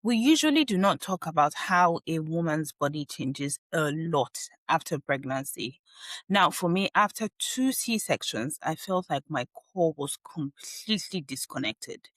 We usually do not talk about how a woman's body changes a lot after pregnancy. Now, for me, after two C-sections, I felt like my core was completely disconnected.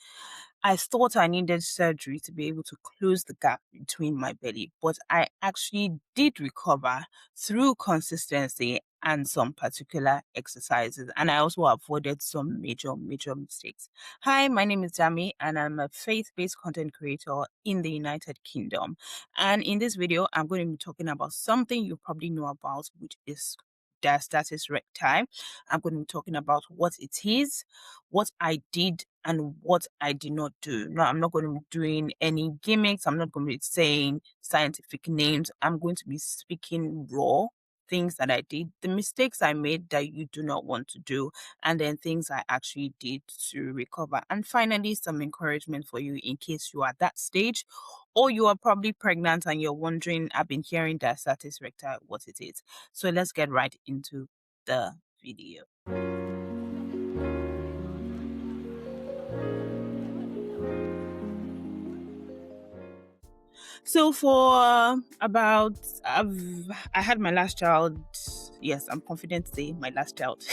I thought I needed surgery to be able to close the gap between my belly, but I actually did recover through consistency and some particular exercises. And I also avoided some major mistakes. Hi, my name is Jami, and I'm a faith-based content creator in the United Kingdom. And in this video, I'm going to be talking about something you probably know about, which is Diastatis Recti. I'm going to be talking about what it is, what I did, and what I did not do. Now, I'm not going to be doing any gimmicks. I'm not going to be saying scientific names. I'm going to be speaking raw things that I did, the mistakes I made that you do not want to do, and then things I actually did to recover. And finally, some encouragement for you in case you are at that stage, or you are probably pregnant and you're wondering, I've been hearing Diastatis Recti, what it is. So let's get right into the video. So for I had my last child. Yes, I'm confident to say my last child.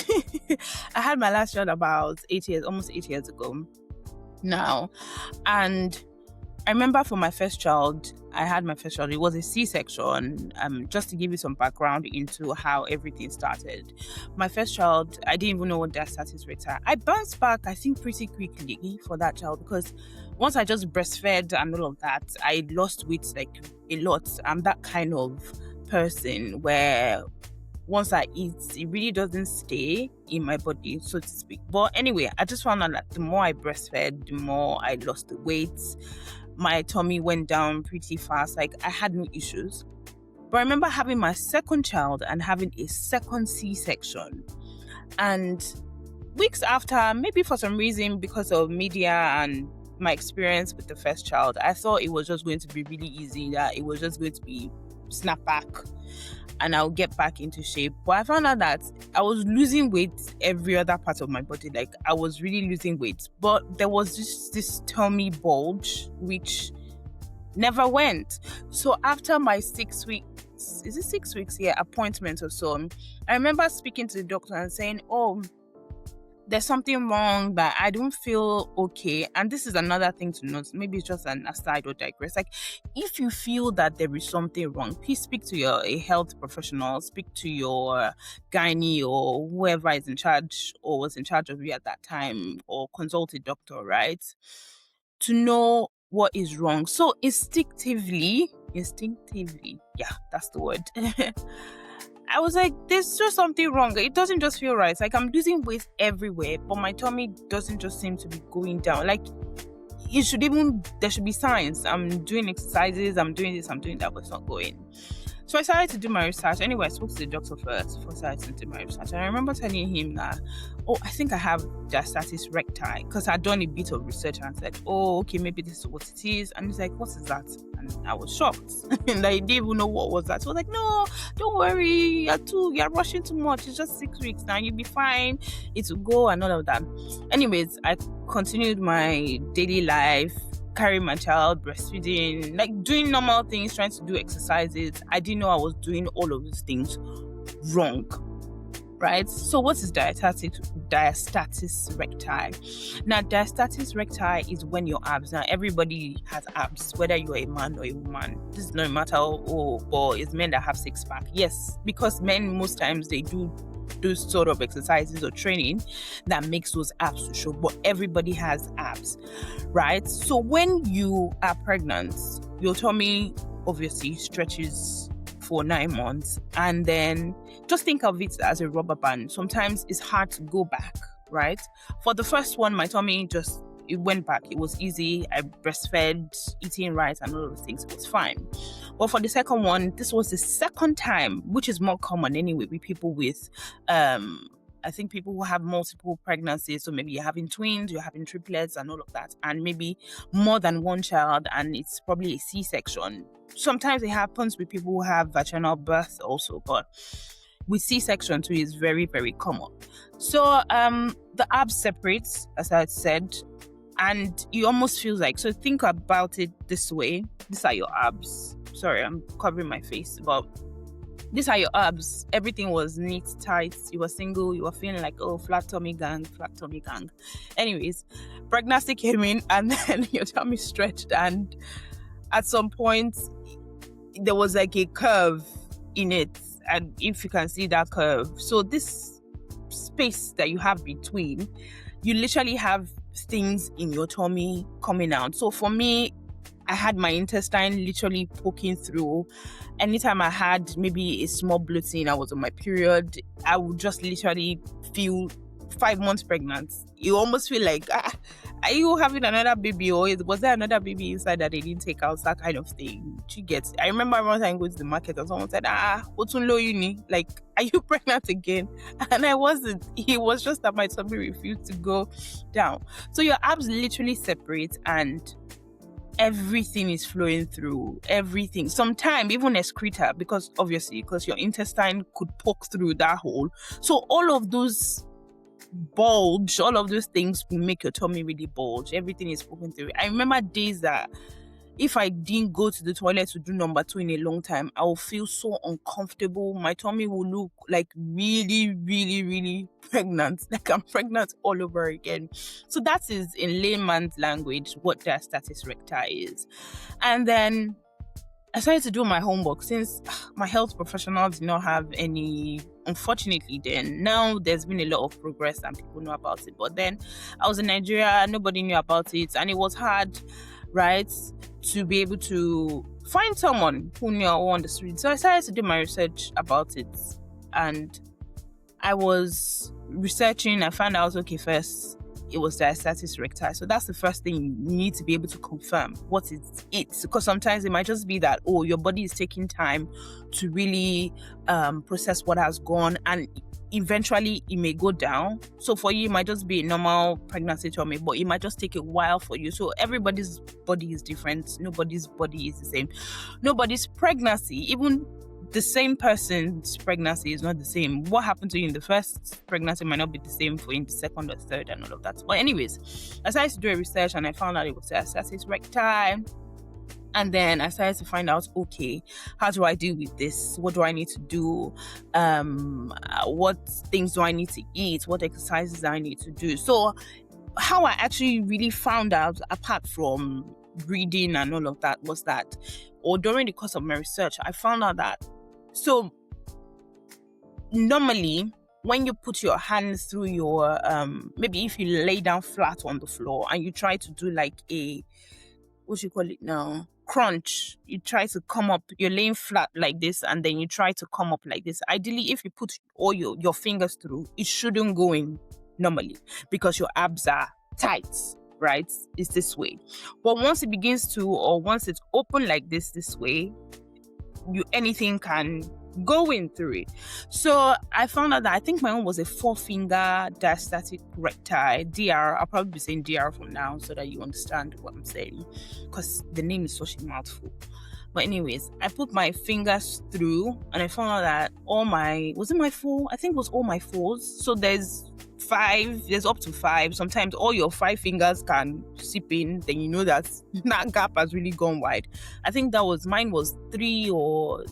I had my last child about almost 8 years ago now. And I remember for my first child, it was a C-section. Just to give you some background into how everything started. My first child, I didn't even know what Diastatis Recti. I bounced back, I think, pretty quickly for that child because once I just breastfed and all of that, I lost weight like a lot. I'm that kind of person where once I eat, it really doesn't stay in my body, so to speak. But anyway, I just found out that the more I breastfed, the more I lost the weight. My tummy went down pretty fast. Like, I had no issues. But I remember having my second child and having a second C-section. And weeks after, maybe for some reason, because of media and my experience with the first child, I thought it was just going to be really easy, that it was just going to be snap back and I'll get back into shape. But I found out that I was losing weight every other part of my body. Like, I was really losing weight. But there was just this tummy bulge, which never went. So after my 6 weeks, is it 6 weeks? Yeah, appointment or so, I remember speaking to the doctor and saying, oh, there's something wrong, that I don't feel okay. And this is another thing to note. Maybe it's just an aside or digress. Like, if you feel that there is something wrong, please speak to a health professional, speak to your gynae or whoever is in charge or was in charge of you at that time, or consult a doctor, right? To know what is wrong. So instinctively, yeah, that's the word. I was like, there's just something wrong. It doesn't just feel right. Like, I'm losing weight everywhere, but my tummy doesn't just seem to be going down. Like, there should be signs. I'm doing exercises, I'm doing this, I'm doing that, but it's not going. So I started to do my research. Anyway, I spoke to the doctor first before I started to do my research. And I remember telling him that, oh, I think I have Diastatis Recti, because I'd done a bit of research and said, oh, okay, maybe this is what it is. And he's like, what is that? And I was shocked. And I didn't even know what was that. So I was like, no, don't worry. You're rushing too much. It's just 6 weeks now. You'll be fine. It will go and all of that. Anyways, I continued my daily life, carrying my child, breastfeeding, like doing normal things, trying to do exercises. I didn't know I was doing all of these things wrong, right? So what is Diastatis Recti? Now, Diastatis Recti is when your abs, now everybody has abs, whether you're a man or a woman. This is no matter, or it's men that have six pack. Yes, because men most times they do those sort of exercises or training that makes those abs to show, but everybody has abs, right? So when you are pregnant, your tummy obviously stretches for 9 months, and then just think of it as a rubber band. Sometimes it's hard to go back, right? For the first one, my tummy it went back. It was easy. I breastfed, eating right, and all of those things. It was fine. But for the second one, this was the second time, which is more common anyway with people with, I think people who have multiple pregnancies. So maybe you're having twins, you're having triplets and all of that, and maybe more than one child, and it's probably a C-section. Sometimes it happens with people who have vaginal birth also, but with C-section too is very, very common. So the abs separates, as I said. and it almost feels like, so think about it this way. These are your abs. Sorry, I'm covering my face, but these are your abs. Everything was neat, tight. You were single. You were feeling like, oh, flat tummy gang, flat tummy gang. Anyways, pregnancy came in, and then your tummy stretched, and at some point there was like a curve in it, and if you can see that curve, so this space that you have between, you literally have things in your tummy coming out. So for me, I had my intestine literally poking through. Anytime I had maybe a small bloating, I was on my period, I would just literally feel 5 months pregnant. You almost feel like, are you having another baby, or was there another baby inside that they didn't take out, that kind of thing. You get, I remember one time going to the market and someone said, Otunlo uni, like, are you pregnant again? And I wasn't. It was just that my tummy refused to go down. So your abs literally separate, and everything is flowing through, everything. Sometimes even excreta, because your intestine could poke through that hole. So all of those bulge, all of those things will make your tummy really bulge. Everything is poking through. I remember days that if I didn't go to the toilet to do number 2 in a long time, I will feel so uncomfortable. My tummy will look like really, really, really pregnant, like I'm pregnant all over again. So that is, in layman's language, what diastasis recti is. And then I started to do my homework, since my health professional did not have any, unfortunately then. Now there's been a lot of progress and people know about it. But then I was in Nigeria, nobody knew about it, and it was hard, right, to be able to find someone who knew or understood. So I started to do my research about it, and I was researching. I found out, okay, first it was Diastatis Recti. So that's the first thing you need to be able to confirm what is it, because sometimes it might just be that, oh, your body is taking time to really process what has gone, and eventually it may go down. So for you, it might just be a normal pregnancy tummy, but it might just take a while for you. So everybody's body is different. Nobody's body is the same. Nobody's pregnancy, even the same person's pregnancy, is not the same. What happened to you in the first pregnancy might not be the same for you in the second or third, and all of that. But anyways, I started to do a research, and I found out it was Diastasis Recti. And then I started to find out, okay, how do I deal with this? What do I need to do? What things do I need to eat? What exercises do I need to do? So how I actually really found out, apart from reading and all of that, was that, or during the course of my research, I found out that, so normally when you put your hands through your, maybe if you lay down flat on the floor and you try to do like a, what you call it now, crunch, you try to come up, you're laying flat like this, and then you try to come up like this. Ideally, if you put all your fingers through, it shouldn't go in normally, because your abs are tight, right? It's this way. But once it begins to, or once it's open like this way, anything can go in through it. So I found out that I think my own was a 4-finger diastatic recti, DR. I'll probably be saying DR from now so that you understand what I'm saying, because the name is such a mouthful. But anyways, I put my fingers through, and I found out that was it my 4? I think it was all my 4s. So there's up to 5. Sometimes all your 5 fingers can sip in, then you know that that gap has really gone wide. I think mine was 3 or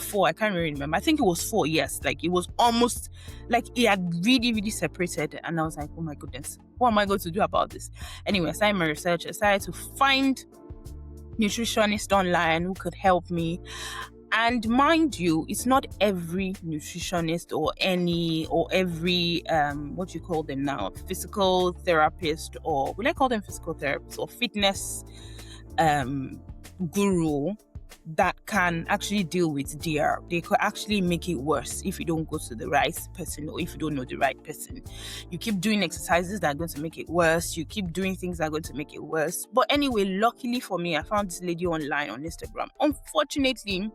4. I can't really remember. I think it was 4, yes. Like it was almost like it had really, really separated. And I was like, oh my goodness, what am I going to do about this? Anyway, I started my research. I started to find nutritionist online who could help me. And mind you, it's not every nutritionist or every what you call them now, physical therapist, or will I call them physical therapists, or fitness guru that can actually deal with DR. They could actually make it worse if you don't go to the right person, or if you don't know the right person. You keep doing exercises that are going to make it worse. You keep doing things that are going to make it worse. But anyway, luckily for me, I found this lady online on Instagram. Unfortunately,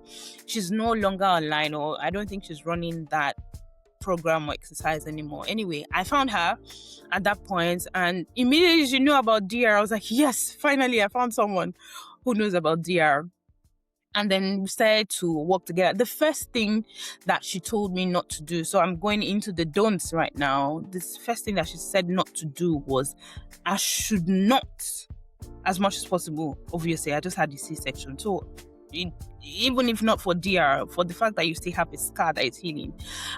she's no longer online, or I don't think she's running that program or exercise anymore. Anyway, I found her at that point, and immediately she knew about DR. I was like, yes, finally I found someone who knows about DR. And then we started to work together. The first thing that she told me not to do, so I'm going into the don'ts right now. This first thing that she said not to do was, I should not, as much as possible, obviously, I just had the C-section. So even if not for DR, for the fact that you still have a scar that is healing,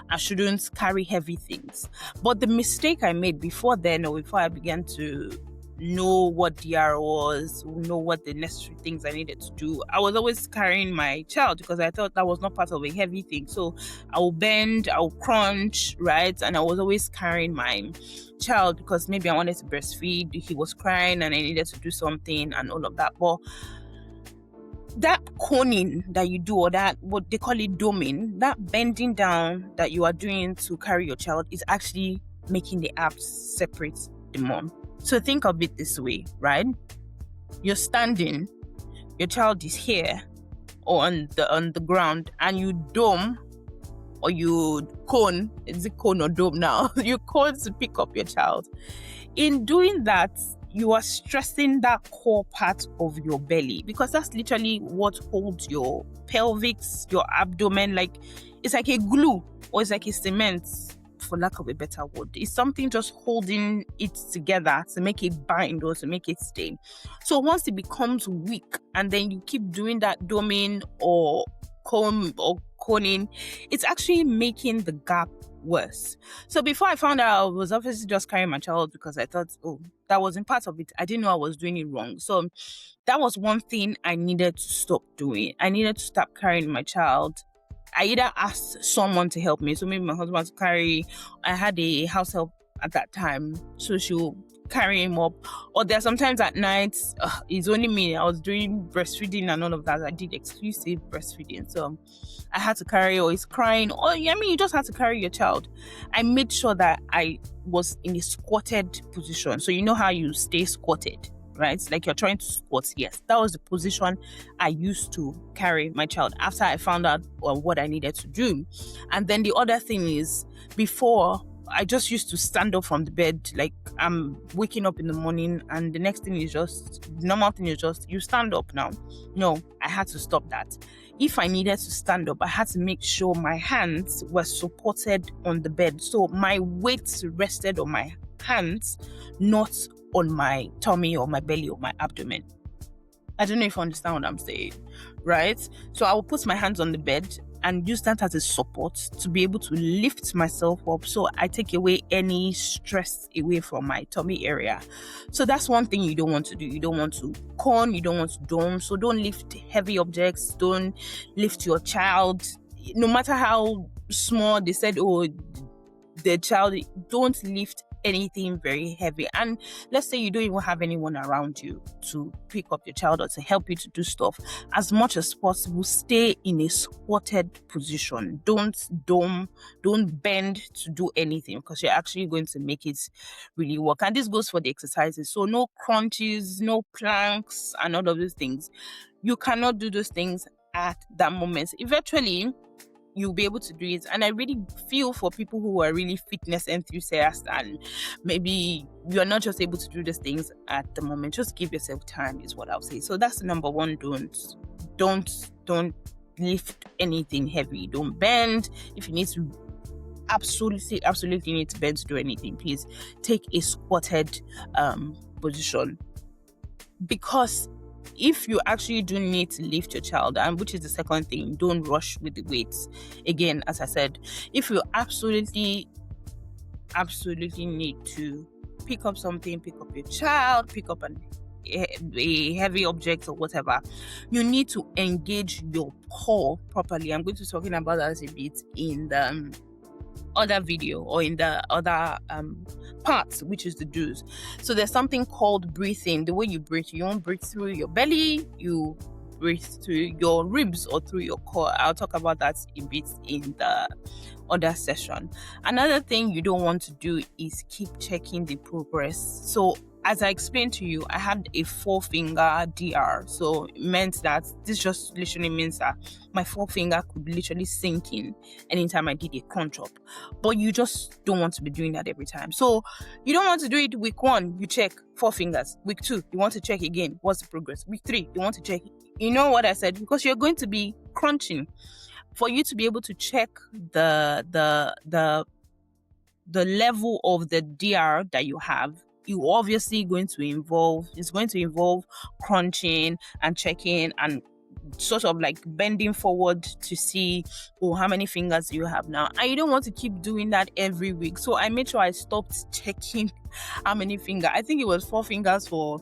I shouldn't carry heavy things. But the mistake I made before then, or before I began to know what DR was, know what the necessary things I needed to do, I was always carrying my child because I thought that was not part of a heavy thing. So I will bend, I will crunch, right? And I was always carrying my child because maybe I wanted to breastfeed, he was crying and I needed to do something and all of that. But that coning that you do, or that, what they call it, doming, that bending down that you are doing to carry your child is actually making the abs separate the mom. So think of it this way, right? You're standing, your child is here or on the ground, and you dome or you cone. Is it cone or dome now? You cone to pick up your child. In doing that, you are stressing that core part of your belly, because that's literally what holds your pelvis, your abdomen. Like, it's like a glue, or it's like a cement, for lack of a better word. It's something just holding it together to make it bind or to make it stay. So once it becomes weak and then you keep doing that doming or coning, it's actually making the gap worse. So before I found out, I was obviously just carrying my child because I thought, oh, that wasn't part of it. I didn't know I was doing it wrong. So that was one thing I needed to stop doing. I needed to stop carrying my child. I either asked someone to help me, so maybe my husband to carry. I had a house help at that time, so she'll carry him up. Or there are sometimes at night, it's only me. I was doing breastfeeding and all of that. I did exclusive breastfeeding, so I had to carry, or he's crying, or you just have to carry your child. I made sure that I was in a squatted position. So you know how you stay squatted, right? Like you're trying to squat. Yes, that was the position I used to carry my child after I found out what I needed to do. And then the other thing is, before, I just used to stand up from the bed, like I'm waking up in the morning, and the next thing is just, normal thing is just, you stand up now. No, I had to stop that. If I needed to stand up, I had to make sure my hands were supported on the bed. So my weight rested on my hands, not on my tummy or my belly or my abdomen. I don't know if you understand what I'm saying, right? So I will put my hands on the bed and use that as a support to be able to lift myself up, so I take away any stress away from my tummy area. So that's one thing you don't want to do. You don't want to con, you don't want to dome. So don't lift heavy objects, don't lift your child, no matter how small. They said, oh, the child, don't lift anything very heavy. And let's say you don't even have anyone around you to pick up your child or to help you to do stuff. As much as possible, stay in a squatted position. Don't dome, don't bend to do anything, because you're actually going to make it really work. And this goes for the exercises. So no crunches, no planks, and all of those things. You cannot do those things at that moment. Eventually, you'll be able to do it. And I really feel for people who are really fitness enthusiasts, and maybe you're not just able to do these things at the moment. Just give yourself time, is what I'll say. So that's the number one. Don't lift anything heavy. Don't bend. If you need to absolutely need to bend to do anything, please take a squatted position. Because if you actually do need to lift your child, and which is the second thing, don't rush with the weights. Again, as I said, if you absolutely need to pick up something, pick up your child, pick up a heavy object or whatever, you need to engage your core properly. I'm going to be talking about that a bit in the other video, or in the other parts, which is the do's. So there's something called breathing. The way you breathe, you don't breathe through your belly, you breathe through your ribs or through your core. I'll talk about that a bit in the other session. Another thing you don't want to do is keep checking the progress. So as I explained to you, I had a 4-finger DR. So it meant that this just literally means that my 4-finger could literally sink in anytime I did a crunch up. But you just don't want to be doing that every time. So you don't want to do it week 1, you check 4 fingers. Week 2, you want to check again. What's the progress? Week 3, you want to check. You know what I said? Because you're going to be crunching. For you to be able to check the level of the DR that you have, you obviously it's going to involve crunching and checking and sort of like bending forward to see, how many fingers do you have now? And you don't want to keep doing that every week. So I made sure I stopped checking how many fingers. I think it was 4 fingers for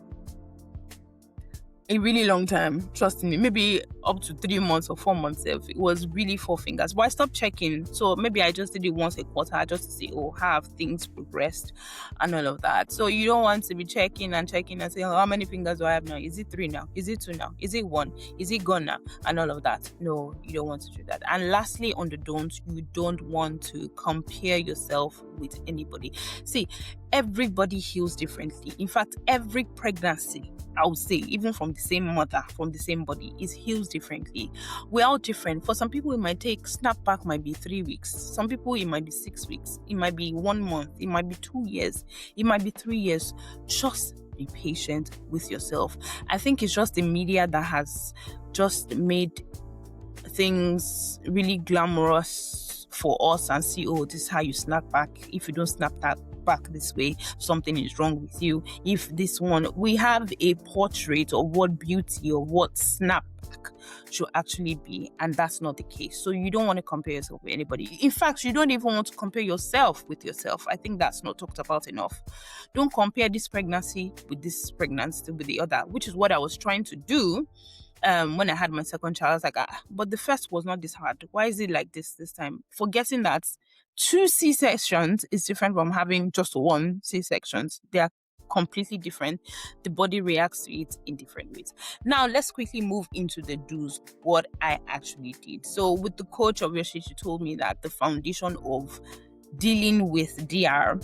a really long time, trust me, maybe up to 3 months or 4 months. It was really 4 fingers, but I stopped checking. So maybe I just did it once a quarter just to see, how have things progressed and all of that. So you don't want to be checking and saying, how many fingers do I have now? Is it 3 now? Is it 2 now? Is it 1? Is it gone now? And all of that. No, you don't want to do that. And lastly, on the don'ts, you don't want to compare yourself with anybody. See, everybody heals differently. In fact, every pregnancy, I would say, even from the same mother, from the same body, is heals differently. We're all different. For some people, it might take, snapback might be 3 weeks. Some people, it might be 6 weeks. It might be 1 month. It might be 2 years. It might be 3 years. Just be patient with yourself. I think it's just the media that has just made things really glamorous for us and see, this is how you snap back. If you don't snap that back this way, something is wrong with you. If this one, we have a portrait of what beauty or what snap back should actually be, and that's not the case. So you don't want to compare yourself with anybody. In fact, you don't even want to compare yourself with yourself. I think that's not talked about enough. Don't compare this pregnancy with the other, which is what I was trying to do. When I had my second child, I was like, but the first was not this hard. Why is it like this time? Forgetting that 2 C-sections is different from having just 1 C-sections. They are completely different. The body reacts to it in different ways. Now, let's quickly move into the do's, what I actually did. So with the coach, obviously, she told me that the foundation of dealing with DR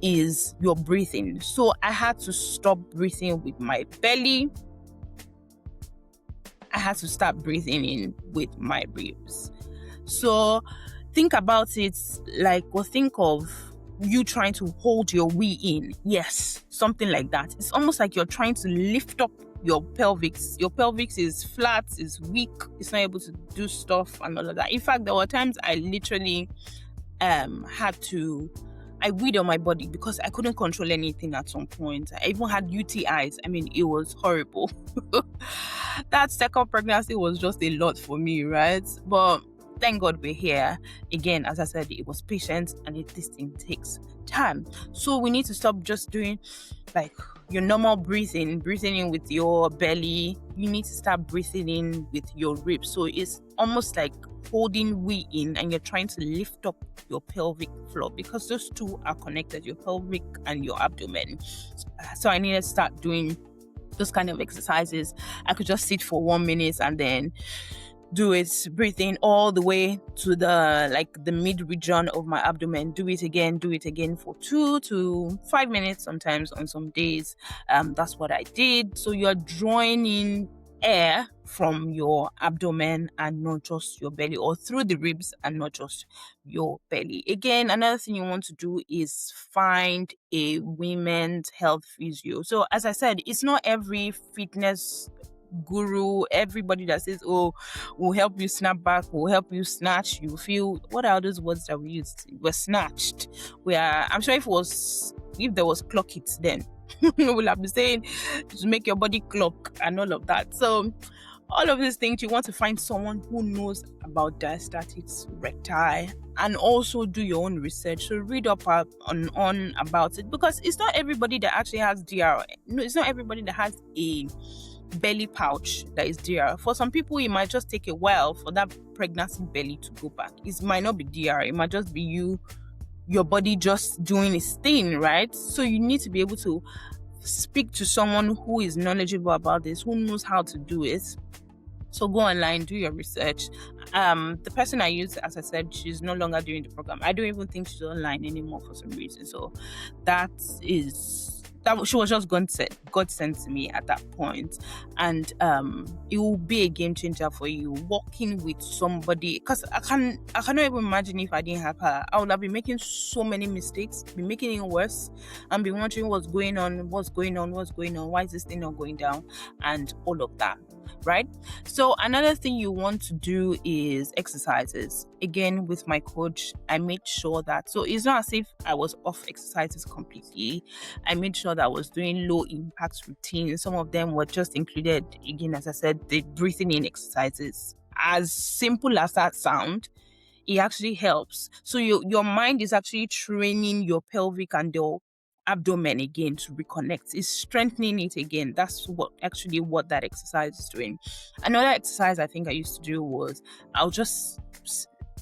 is your breathing. So I had to stop breathing with my belly. I had to start breathing in with my ribs. So think about it think of you trying to hold your wee in. Yes, something like that. It's almost like you're trying to lift up your pelvis. Your pelvis is flat, is weak, it's not able to do stuff and all of that. In fact, there were times I literally I weed on my body because I couldn't control anything at some point. I even had UTIs. I mean, it was horrible. That second pregnancy was just a lot for me, right? But thank God we're here. Again, as I said, it was patient and this thing takes time. So we need to stop just doing like your normal breathing in with your belly. You need to start breathing in with your ribs. So it's almost like holding wee in and you're trying to lift up your pelvic floor because those two are connected, your pelvic and your abdomen. So I needed to start doing those kind of exercises. I could just sit for 1 minute and then do it, breathing all the way to the mid region of my abdomen. Do it again for 2 to 5 minutes sometimes on some days. That's what I did. So you're drawing in air from your abdomen and not just your belly, or through the ribs and not just your belly. Again, another thing you want to do is find a women's health physio. So as I said, it's not every fitness guru, everybody that says, oh, we'll help you snap back, we'll help you snatch, you feel, what are those words that we used? We're snatched. I'm sure if there was clock it then we will have been saying to make your body clock and all of that. So all of these things, you want to find someone who knows about diastatis recti and also do your own research. So read up on about it, because it's not everybody that actually has DR. No, it's not everybody that has a belly pouch that is DR. For some people, it might just take a while for that pregnancy belly to go back. It might not be DR. It might just be your body just doing its thing, right? So you need to be able to speak to someone who is knowledgeable about this, who knows how to do it. So go online, do your research. The person I use, as I said, she's no longer doing the program. I don't even think she's online anymore for some reason. So that is she was just God sent to me at that point. And it will be a game changer for you working with somebody, because I cannot even imagine if I didn't have her. I would have been making so many mistakes, be making it worse, and be wondering what's going on, why is this thing not going down, and all of that, right? So another thing you want to do is exercises. Again, with my coach, I made sure that, so it's not as if I was off exercises completely. I made sure that I was doing low impact routines. Some of them were just included, again, as I said, the breathing in exercises. As simple as that sound, it actually helps. So your mind is actually training your pelvic and your abdomen again to reconnect. It's strengthening it again. That's what that exercise is doing. Another exercise I think I used to do was I'll just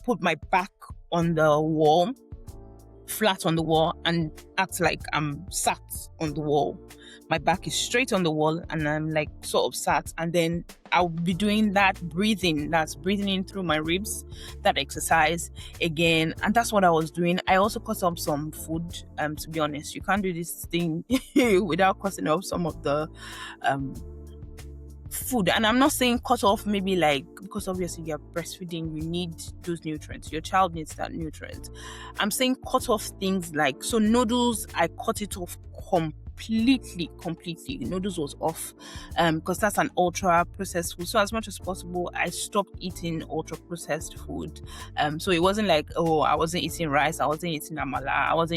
put my back on the wall, flat on the wall, and act like I'm sat on the wall. My back is straight on the wall and I'm like sort of sat, and then I'll be doing that breathing. That's breathing in through my ribs, that exercise again. And that's what I was doing. I also cut up some food. To be honest, you can't do this thing without cutting up some of the food. And I'm not saying cut off maybe like, because obviously you're breastfeeding, you need those nutrients, your child needs that nutrient. I'm saying cut off things like, so noodles, I cut it off completely. Noodles was off because that's an ultra processed food. So as much as possible, I stopped eating ultra processed food. So it wasn't like, oh, I wasn't eating rice, I wasn't eating amala, I was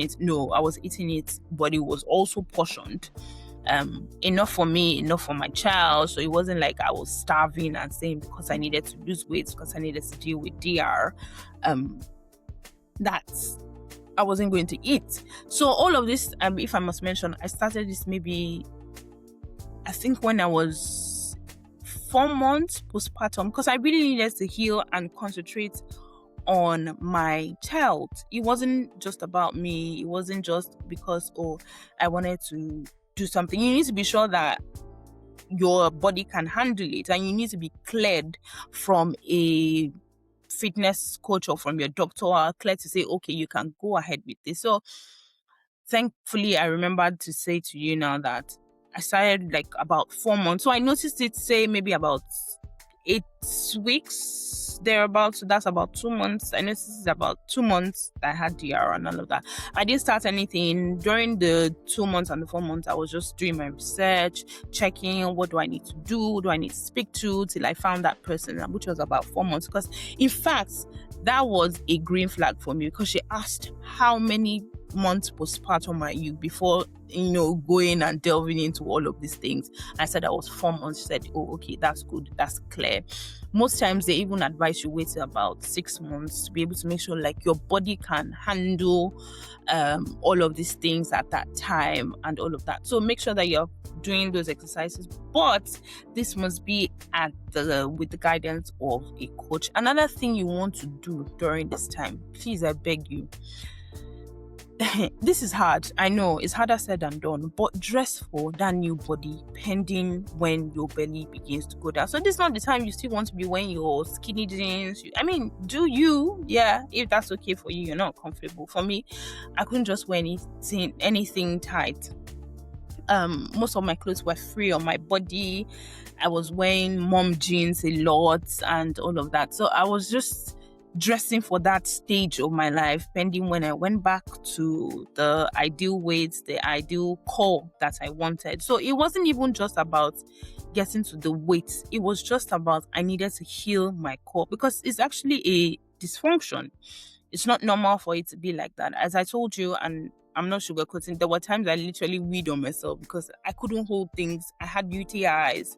eating it, but it was also portioned. Enough for me, enough for my child. So it wasn't like I was starving and saying because I needed to lose weight, because I needed to deal with DR, that I wasn't going to eat. So all of this, if I must mention, I started this maybe, I think when I was 4 months postpartum, because I really needed to heal and concentrate on my child. It wasn't just about me. It wasn't just because, I wanted to do something. You need to be sure that your body can handle it, and you need to be cleared from a fitness coach or from your doctor, clear to say, okay, you can go ahead with this. So thankfully, I remembered to say to you now that I started like about 4 months. So I noticed it, say maybe about 8 weeks thereabouts. So that's about 2 months. I noticed it's about 2 months that I had DR and all of that. I didn't start anything during the 2 months and the 4 months. I was just doing my research, checking what do I need to do, who do I need to speak to, till I found that person, which was about 4 months. Because in fact, that was a green flag for me, because she asked how many months postpartum are you before going and delving into all of these things. I said I was 4 months. She said, oh, okay, that's good, that's clear. Most times they even advise you wait till about 6 months to be able to make sure like your body can handle all of these things at that time and all of that. So make sure that you're doing those exercises, but this must be with the guidance of a coach. Another thing you want to do during this time, please, I beg you, this is hard. I know it's harder said than done, but dress for that new body pending when your belly begins to go down. So this is not the time you still want to be wearing your skinny jeans. Do you? Yeah, if that's okay for you, you're not comfortable. For me, I couldn't just wear anything tight. Most of my clothes were free on my body. I was wearing mom jeans a lot and all of that. So I was just dressing for that stage of my life, pending when I went back to the ideal weight, the ideal core that I wanted. So it wasn't even just about getting to the weight. It was just about I needed to heal my core, because it's actually a dysfunction. It's not normal for it to be like that. As I told you, and I'm not sugarcoating, there were times I literally weed on myself because I couldn't hold things. I had UTIs.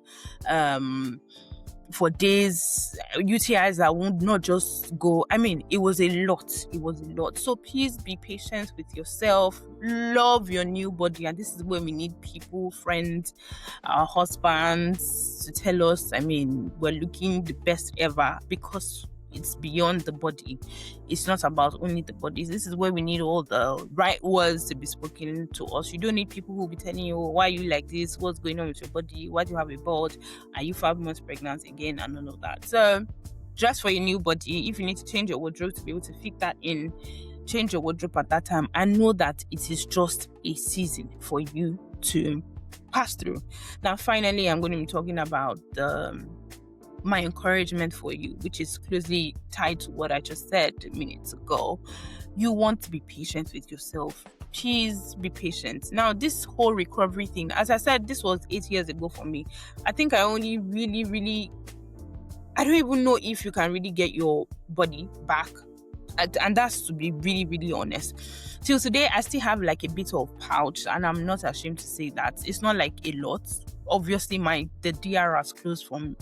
For days, UTIs that would not just go. It was a lot. So please be patient with yourself. Love your new body. And this is where we need people, friends, our husbands to tell us, we're looking the best ever, because it's beyond the body. It's not about only the body. This is where we need all the right words to be spoken to us. You don't need people who will be telling you, why are you like this? What's going on with your body? Why do you have a bulge? Are you 5 months pregnant again? And all of that. So dress for your new body. If you need to change your wardrobe to be able to fit that in, change your wardrobe at that time, and know that it is just a season for you to pass through. Now, finally, I'm going to be talking about my encouragement for you, which is closely tied to what I just said minutes ago. You want to be patient with yourself. Please be patient. Now, this whole recovery thing, as I said, this was 8 years ago for me. I think I only really, I don't even know if you can really get your body back. And that's to be really honest. Till today, I still have like a bit of pouch, and I'm not ashamed to say that. It's not like a lot. Obviously, the DR has closed from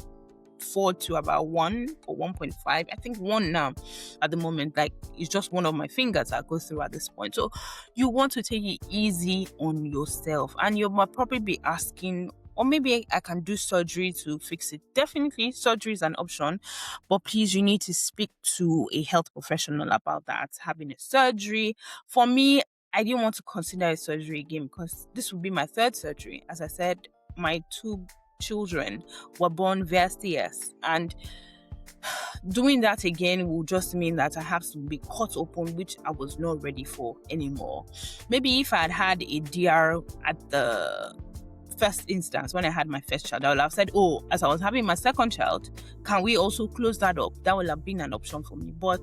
4 to about 1 or 1.5. I think 1 now at the moment. Like, it's just one of my fingers I go through at this point. So you want to take it easy on yourself, and you might probably be asking, or maybe I can do surgery to fix it. Definitely, surgery is an option, but please, you need to speak to a health professional about that, having a surgery. For me, I didn't want to consider a surgery again because this would be my 3rd surgery. As I said, my 2 children were born via CS, and doing that again will just mean that I have to be cut open, which I was not ready for anymore. Maybe if I had a DR at the first instance, when I had my first child, I would have said, oh, as I was having my 2nd child, can we also close that up? That would have been an option for me. But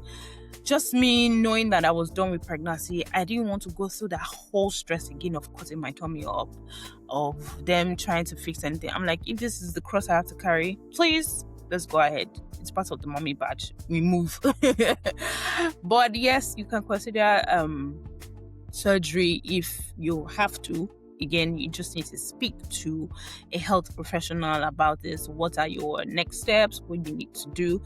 just me knowing that I was done with pregnancy, I didn't want to go through that whole stress again of cutting my tummy up, of them trying to fix anything. I'm like, if this is the cross I have to carry, please, let's go ahead. It's part of the mommy badge. We move. But yes, you can consider surgery if you have to. Again, you just need to speak to a health professional about this. What are your next steps? What you need to do?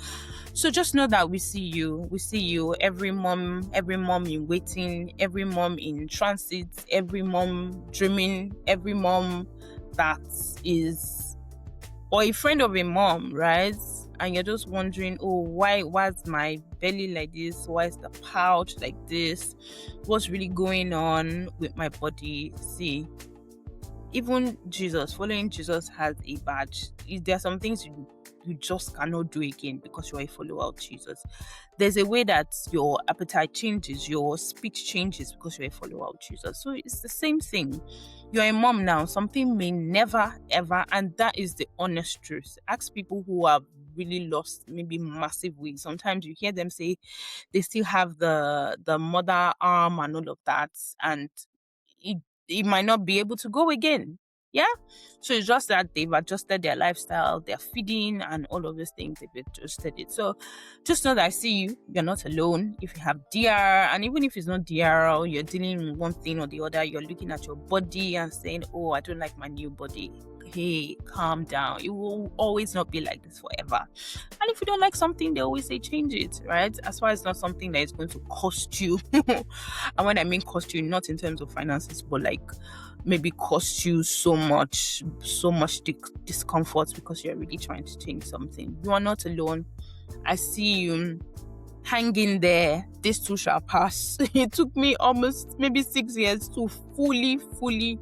So just know that we see you. We see you. Every mom in waiting, every mom in transit, every mom dreaming, every mom that is, or a friend of a mom, right? And you're just wondering, oh, why's my belly like this? Why is the pouch like this? What's really going on with my body? See, even Jesus, following Jesus has a badge. There are some things you just cannot do again because you're a follower of Jesus. There's a way that your appetite changes, your speech changes because you're a follower of Jesus. So it's the same thing. You're a mom now. Something may never, ever, and that is the honest truth. Ask people who have really lost maybe massive weight. Sometimes you hear them say they still have the mother arm and all of that, and it might not be able to go again. Yeah, so it's just that they've adjusted their lifestyle, their feeding, and all of those things. They've adjusted it. So just know that I see you. You're not alone. If you have DR, and even if it's not DR, or you're dealing with one thing or the other, you're looking at your body and saying, oh, I don't like my new body. Hey, calm down. It will always not be like this forever. And if you don't like something, they always say change it, right? As far as it's not something that is going to cost you. And when I mean cost you, not in terms of finances, but like maybe cost you so much discomfort because you're really trying to change something. You are not alone. I see you. Hang in there. This too shall pass. It took me almost maybe 6 years to fully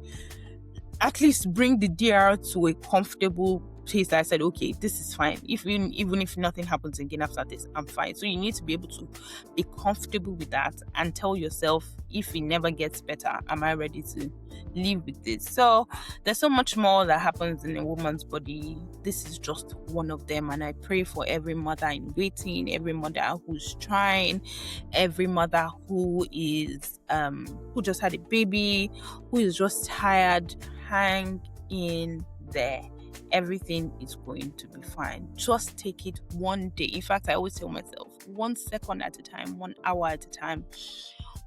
at least bring the DR to a comfortable place. I said, okay, this is fine. Even if nothing happens again after this, I'm fine. So you need to be able to be comfortable with that and tell yourself, if it never gets better, am I ready to live with this? So there's so much more that happens in a woman's body. This is just one of them, and I pray for every mother in waiting, every mother who's trying, every mother who is who just had a baby, who is just tired. Hang in there. Everything is going to be fine. Just take it one day. In fact, I always tell myself, 1 second at a time, 1 hour at a time,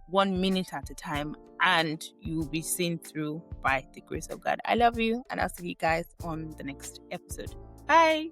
1 minute at a time, and you'll be seen through by the grace of God. I love you, and I'll see you guys on the next episode. Bye.